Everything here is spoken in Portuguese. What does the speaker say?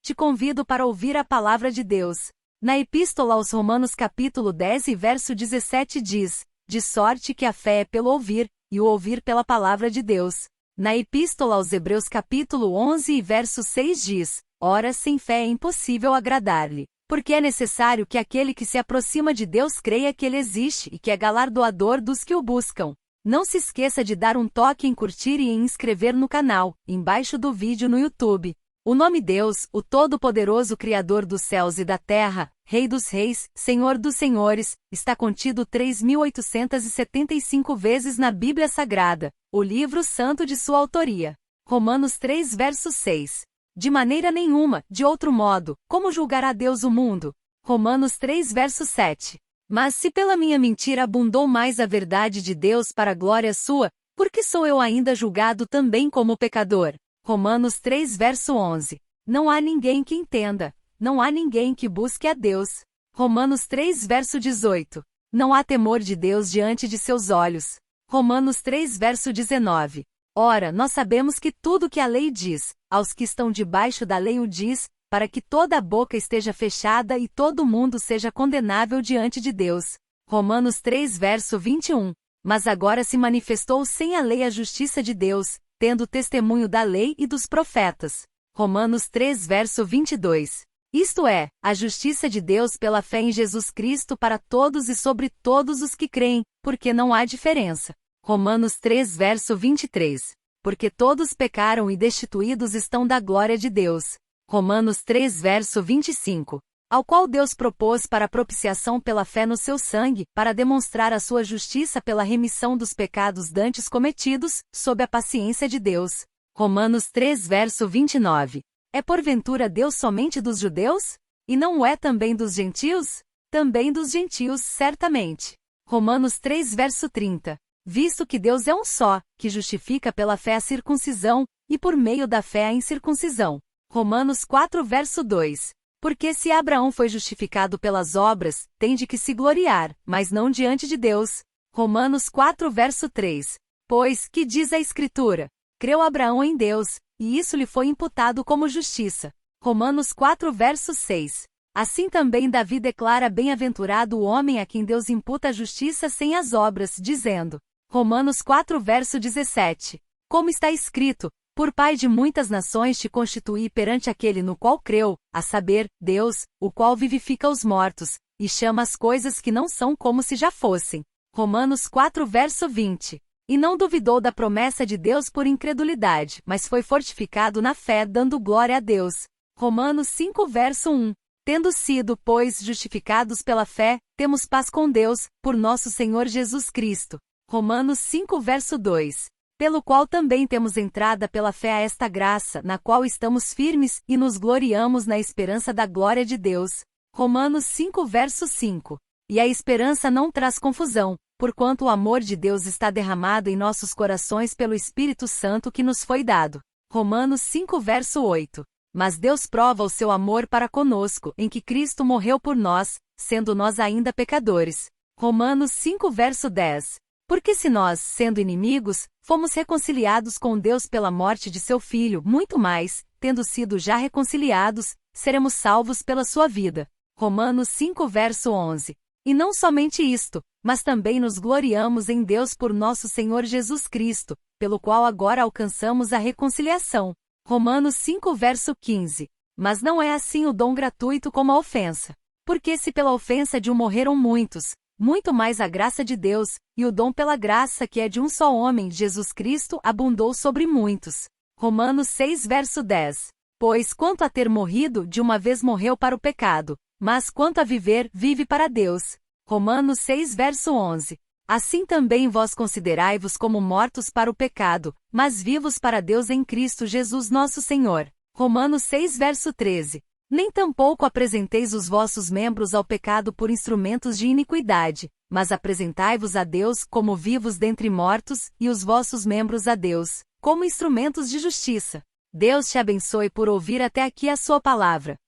te convido para ouvir a palavra de Deus. Na Epístola aos Romanos capítulo 10 e verso 17 diz, de sorte que a fé é pelo ouvir, e o ouvir pela palavra de Deus. Na Epístola aos Hebreus capítulo 11 e verso 6 diz, ora sem fé é impossível agradar-lhe, porque é necessário que aquele que se aproxima de Deus creia que Ele existe e que é galardoador dos que o buscam. Não se esqueça de dar um toque em curtir e em inscrever no canal, embaixo do vídeo no YouTube. O nome Deus, o Todo-Poderoso Criador dos céus e da terra, Rei dos reis, Senhor dos senhores, está contido 3.875 vezes na Bíblia Sagrada, o livro santo de sua autoria. Romanos 3 verso 6. De maneira nenhuma, de outro modo, como julgará Deus o mundo? Romanos 3 verso 7. Mas se pela minha mentira abundou mais a verdade de Deus para a glória sua, por que sou eu ainda julgado também como pecador? Romanos 3 verso 11. Não há ninguém que entenda, não há ninguém que busque a Deus. Romanos 3 verso 18. Não há temor de Deus diante de seus olhos. Romanos 3 verso 19. Ora, nós sabemos que tudo que a lei diz, aos que estão debaixo da lei o diz, para que toda a boca esteja fechada e todo mundo seja condenável diante de Deus. Romanos 3 verso 21. Mas agora se manifestou sem a lei a justiça de Deus, tendo testemunho da lei e dos profetas. Romanos 3 verso 22. Isto é, a justiça de Deus pela fé em Jesus Cristo para todos e sobre todos os que creem, porque não há diferença. Romanos 3 verso 23. Porque todos pecaram e destituídos estão da glória de Deus. Romanos 3 verso 25. Ao qual Deus propôs para a propiciação pela fé no seu sangue, para demonstrar a sua justiça pela remissão dos pecados dantes cometidos, sob a paciência de Deus. Romanos 3 verso 29. É porventura Deus somente dos judeus? E não o é também dos gentios? Também dos gentios, certamente. Romanos 3 verso 30. Visto que Deus é um só, que justifica pela fé a circuncisão, e por meio da fé a incircuncisão. Romanos 4 verso 2. Porque se Abraão foi justificado pelas obras, tem de que se gloriar, mas não diante de Deus. Romanos 4 verso 3. Pois, que diz a Escritura? Creu Abraão em Deus, e isso lhe foi imputado como justiça. Romanos 4 verso 6. Assim também Davi declara bem-aventurado o homem a quem Deus imputa a justiça sem as obras, dizendo. Romanos 4 verso 17. Como está escrito, por pai de muitas nações te constituí perante aquele no qual creu, a saber, Deus, o qual vivifica os mortos, e chama as coisas que não são como se já fossem. Romanos 4 verso 20. E não duvidou da promessa de Deus por incredulidade, mas foi fortificado na fé dando glória a Deus. Romanos 5 verso 1. Tendo sido, pois, justificados pela fé, temos paz com Deus, por nosso Senhor Jesus Cristo. Romanos 5 verso 2. Pelo qual também temos entrada pela fé a esta graça, na qual estamos firmes, e nos gloriamos na esperança da glória de Deus. Romanos 5 verso 5. E a esperança não traz confusão, porquanto o amor de Deus está derramado em nossos corações pelo Espírito Santo que nos foi dado. Romanos 5 verso 8. Mas Deus prova o seu amor para conosco, em que Cristo morreu por nós, sendo nós ainda pecadores. Romanos 5 verso 10. Porque se nós, sendo inimigos, fomos reconciliados com Deus pela morte de seu Filho, muito mais, tendo sido já reconciliados, seremos salvos pela sua vida. Romanos 5 verso 11. E não somente isto, mas também nos gloriamos em Deus por nosso Senhor Jesus Cristo, pelo qual agora alcançamos a reconciliação. Romanos 5 verso 15. Mas não é assim o dom gratuito como a ofensa. Porque se pela ofensa de um morreram muitos, muito mais a graça de Deus, e o dom pela graça que é de um só homem, Jesus Cristo, abundou sobre muitos. Romanos 6 verso 10. Pois quanto a ter morrido, de uma vez morreu para o pecado, mas quanto a viver, vive para Deus. Romanos 6 verso 11. Assim também vós considerai-vos como mortos para o pecado, mas vivos para Deus em Cristo Jesus nosso Senhor. Romanos 6 verso 13. Nem tampouco apresenteis os vossos membros ao pecado por instrumentos de iniquidade, mas apresentai-vos a Deus como vivos dentre mortos, e os vossos membros a Deus, como instrumentos de justiça. Deus te abençoe por ouvir até aqui a sua palavra.